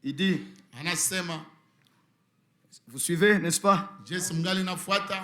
Il dit, anasema, vous suivez, n'est-ce pas? Yesu mngali nafuata.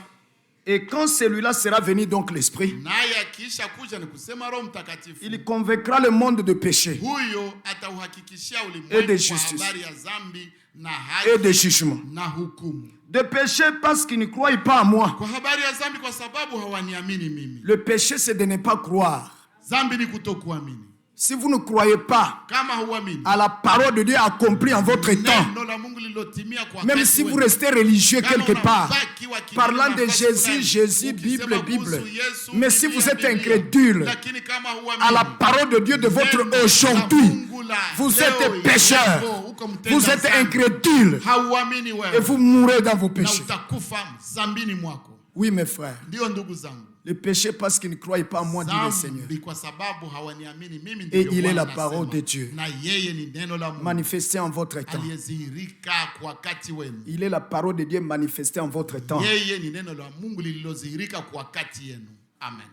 Et quand celui-là sera venu, donc l'Esprit, Naye akisha kuja ni kusema Roho Mtakatifu. il convaincra le monde de péché Huyo atauhakikishia et de ulimwengu kwa justice habari ya dhambi na et de haki jugement. na hukumu. De péché parce qu'ils ne croient pas à moi. Kwa habari ya dhambi kwa sababu hawaniamini mimi. Le péché, c'est de ne pas croire. Dhambi ni kutokuamini. Si vous ne croyez pas Kama huamini à la parole de Dieu accomplie en votre temps, neno la Mungu lilotimia kwa même wakati si vous wenu, restez religieux kama quelque part, unabaki wa kidini parlant de nafasi Jésus, fulani, Jésus, ukisema Bible, kuhusu Bible, Yesu, mais si Biblia, vous êtes Biblia, incrédule lakini kama à la huamini parole de Dieu de votre neno la aujourd'hui, Mungu la vous leo êtes pécheur, yako, uko mtenda vous êtes dhambi, incrédule hauamini et wewe vous mourrez dans vos na péchés. utakufa dhambini mwako. Oui, mes frères, Ndio ndugu zangu, le péché parce qu'ils ne croient pas en moi, dit le Seigneur. dhambi kwa sababu hawaniamini mimi, Et ndivyo il est Bwana la parole anasema. de Dieu. Na yeye ni neno la Mungu Manifesté en votre temps. aliyedhihirika kwa wakati wenu. Il est la parole de Dieu manifestée en votre temps. Yeye ni neno la Mungu lililodhihirika kwa wakati yenu. Amen.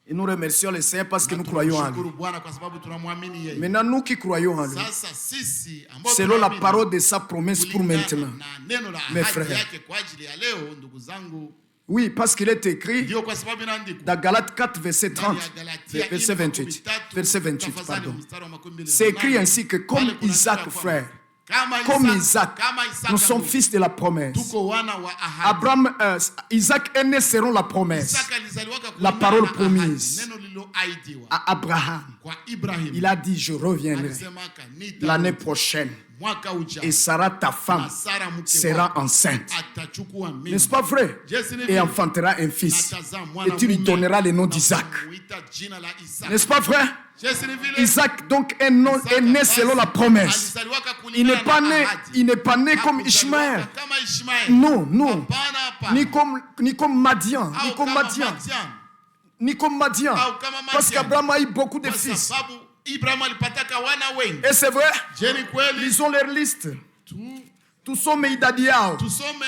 Et nous remercions le Seigneur parce que nous croyons en lui. Tunamshukuru Bwana kwa sababu tunamwamini yeye. Maintenant, nous qui croyons en lui, Sasa sisi ambao selon la tunaamini parole de sa promesse pour kulingana maintenant. na neno la Mes ahadi frères. yake kwa ajili ya leo, ndugu zangu, Oui, parce qu'il est écrit ndio kwa sababu inaandikwa dans Galates 4, verset 30, ndani ya Galatia verset 28. 4:13, Verset 28, tafadhali pardon. mstari wa 28. C'est écrit ainsi que comme Pale kuna Isaac, andikwa frère, kwamba, comme Isaac, kama Isaka nous sommes ndugu, fils de la promesse. tuko wana wa ahadi. Abraham, Isaac est né selon la promesse. Isaka alizaliwaka La kulingana parole na ahadi, promise. neno lililoahidiwa À Abraham, kwa Ibrahim. il a dit, je reviendrai Alisemaka, nitarudi l'année prochaine mwaka ujao et Sarah, ta femme, na Sara mke sera wako enceinte. atachukua mimba. N'est-ce pas vrai? Jesse ni Et vile. enfantera un fils. Natazaa Et mwana tu lui mume, donneras le nom na d'Isaac. kumuita jina la Isaka. N'est-ce pas vrai? Jesse ni vile. Isaac donc est né selon la promesse. Alizaliwaka Il n'est kulingana pas na né, ahadi. il n'est pas né comme Hakuzaliwaka Ishmaël. kama Ishmael. Non, non. Hapana, hapana. Ni comme Madian. Au Ni comme kama Madian. Madian. Ni comme Madian. Au kama Parce Madian. qu'Abraham a eu beaucoup de Kwa fils. sababu Ibrahim alipataka wana wengi. Et c'est vrai, Je ni kweli. ils ont leur liste. Tu- Tous sont Meidadiao. Tusome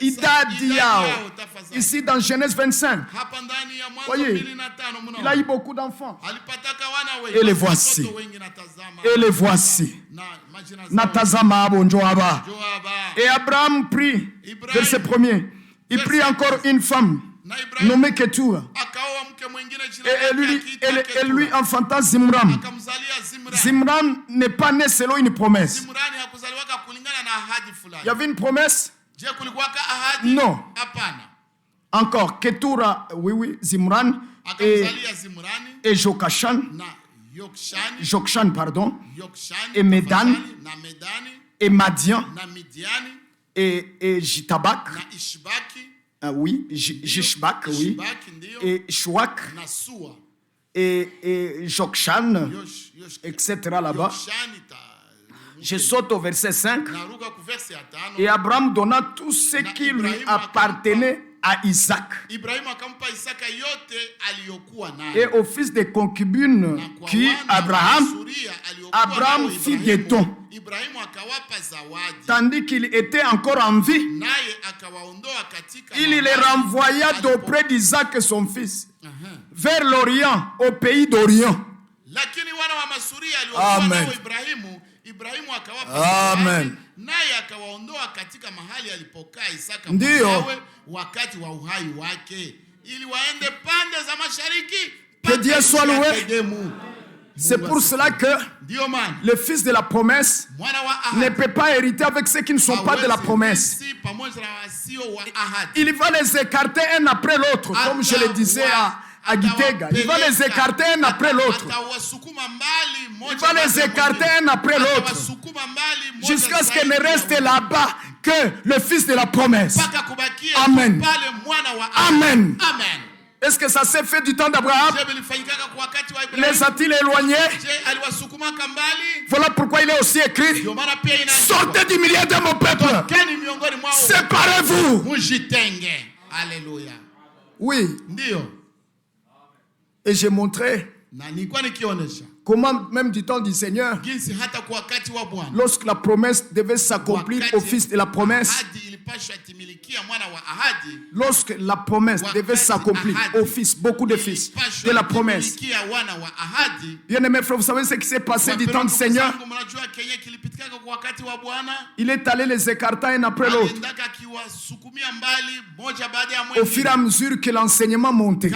Idadiao. tafadhali. Ici dans Genèse 25. Hapa ndani ya Mwanzo Voyez, 25 mnaona. il a eu beaucoup d'enfants. Alipataka wana wengi. Et les Watoto voici. wengi natazama. Et les voici. Na majina zao. Natazama abonjoaba. Joaba. Et Abraham prit, Ibrahim. verset 1er, il prit encore une femme Na Ibrahim nommée Ketura. akaoa mke mwingine jina Et lake lui, akiitwa elle lui Ketura. enfanta Zimram. Akamzalia Zimran. Zimran n'est pas né selon une promesse. Zimrani hakuzaliwaka kulingana na ahadi fulani. Il y avait une promesse? Je kulikuwaka ahadi? Non. Hapana. Encore, Ketura, oui, Zimran Akamzalia Zimrani et Jokashan, na Yokshani, Jokshan, pardon, Yokshani et Medan. tafadhali, na Medani et Madian, na Midiani et Jitabak, na Ishbaki, oui, Jishbak, oui, Ishbaki ndio, et Shuak, na Sua, et Jokshan, Yosh, etc. là-bas. Yokshani Je saute au verset 5. naruka ku verse ya 5. Et Abraham donna tout ce qui lui appartenait à Isaac Ibrahim akampa Isaka yote aliyokuwa et nayo. au fils des concubines Na kwa qui wana Abraham, wa Suria aliyokuwa Abraham nao fit Ibrahimu, des dons. Ibrahimu akawapa zawadi, tandis qu'il était encore en vie, naye akawaondoa katika il les mahali renvoya alipo- d'auprès d'Isaac son fils, Aha. vers l'Orient, au pays d'Orient. Lakini wana wa Masuria aliokuwa Amen. nao Ibrahimu akawapa Amen. zawadi, naye akawaondoa katika mahali alipokaa Isaka Ndiyo. mwanawe wakati wa uhai wake, ili waende pande za mashariki Que Dieu soit nchi ya loué. Edomu. C'est Mungu pour asifiwe. cela que Ndiyo maana le fils de la promesse mwana wa ne ahadi peut pas hériter avec ceux qui ne sont pas de la hawezi promesse. kurithi pamoja na wasio wa ahadi. Il va les écarter un après l'autre, comme je le disais à Gitega. Il va les écarter un après l'autre. Il va les écarter un après l'autre, jusqu'à ce qu'il ne reste là-bas que le fils de la promesse. Amen. Amen. Amen. Est-ce que ça s'est fait du temps d'Abraham? Je vilifanyikaka kwa wakati wa Ibrahimu. Les a-t-il éloignés? Je aliwasukumaka mbali. Voilà pourquoi il est aussi écrit: Ndio maana pia inaandikwa, sortez du milieu de mon peuple, tokeni miongoni mwao, séparez-vous. mujitenge. Haleluya. Oui, Ndio. et j'ai montré Na nilikuwa nikionyesha comment, même du temps du Seigneur, jinsi hata kwa wakati wa Bwana lorsque la promesse devait s'accomplir au fils de la promesse, ahadi lorsque la promesse devait s'accomplir au fils, beaucoup de fils de la promesse. Bien aimé frère, vous savez ce qui s'est passé du temps du Seigneur? Il est allé les écartant un après l'autre au fur et à mesure que l'enseignement montait.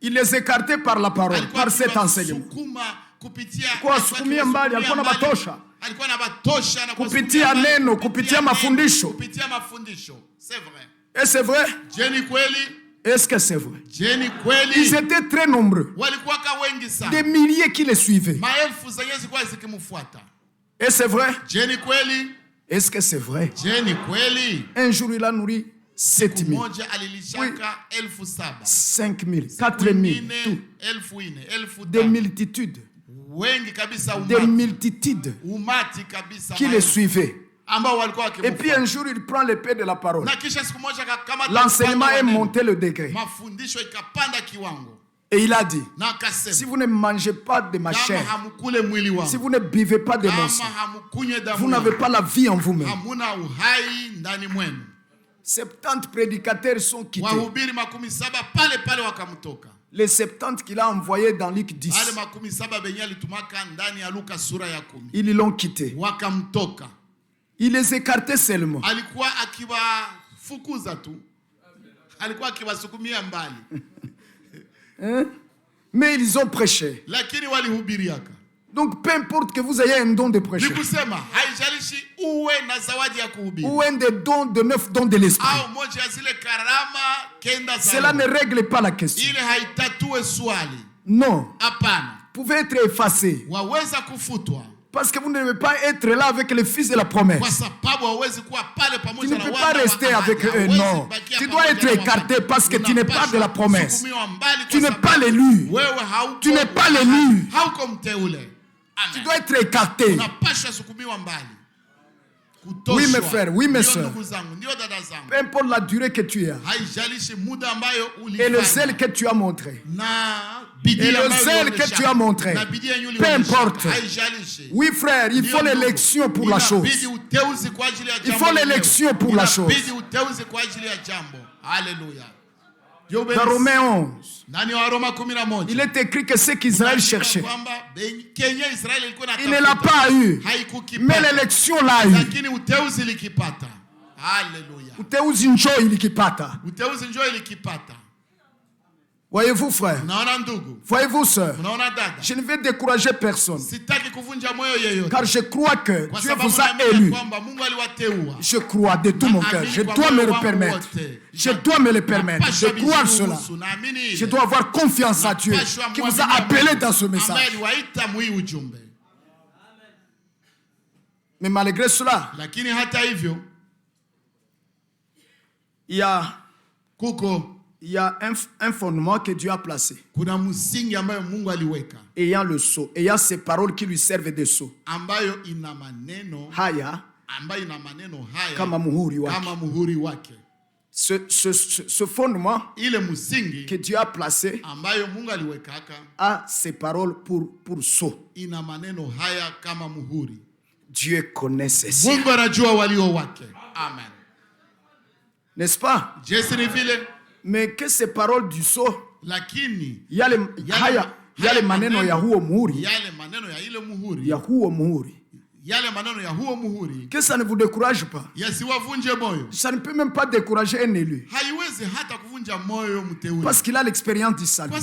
Il les écartait par la parole, par cet enseignement. Kwa sukumia mbali, alikuwa na batosha. Kupitia neno, kupitia mafundisho. Et c'est vrai? Est-ce que c'est vrai? Ils étaient très nombreux. Des milliers qui les suivaient. Et c'est vrai? Est-ce que c'est vrai? Un jour, il a nourri 7 000. Oui. 5 000, 4 000, tout. Des multitudes. Des multitudes qui les suivaient. Et puis un jour, il prend l'épée de la parole. L'enseignement est monté le degré. Et il a dit, si vous ne mangez pas de ma chair, si vous ne buvez pas de mon sang, vous n'avez pas la vie en vous-même. 70 prédicateurs sont quittés. Les 70 qu'il a envoyés dans Luc 10, ils l'ont quitté. Il les écartait seulement. Hein? Mais ils ont prêché. Donc peu importe que vous ayez un don de prêcher ou un des dons de 9 dons de l'esprit, cela ne règle pas la question. Non. Vous pouvez être effacé parce que vous ne devez pas être là avec les fils de la promesse. Tu ne peux pas rester avec eux, non. Tu dois être écarté parce que tu n'es pas de la promesse. Tu n'es pas l'élu. Tu n'es pas l'élu. Tu dois être écarté. Oui mes frères, oui mes soeurs. Peu importe la durée que tu as et le zèle que tu as montré, et le zèle que tu as montré, peu importe. Oui frère, il faut l'élection pour la chose. Il faut l'élection pour la chose. Dans Romains 11, il est écrit que ce qu'Israël cherchait, il ne l'a pas eu, mais l'élection l'a eu. Uteuzi njoo ilikipata. Voyez-vous frère, voyez-vous sœur, je ne vais décourager personne, car je crois que Dieu vous a élu. Je crois de tout mon cœur, je dois me le permettre. Je dois me le permettre, je crois cela. Je dois avoir confiance à Dieu qui vous a appelé dans ce message. Mais malgré cela, il y a un fondement que Dieu a placé. Ayant le sceau, ayant ces paroles qui lui servent de sceau. Haya kama muhuri wake. Ce fondement que Dieu a placé a ces paroles pour sceau. Dieu connaît ses siens. Amen. N'est-ce pas? Mais que ces paroles du sceau, yale maneno ya huo muhuri, que ça ne vous décourage pas. Ça ne peut même pas décourager un élu, parce qu'il a l'expérience du salut.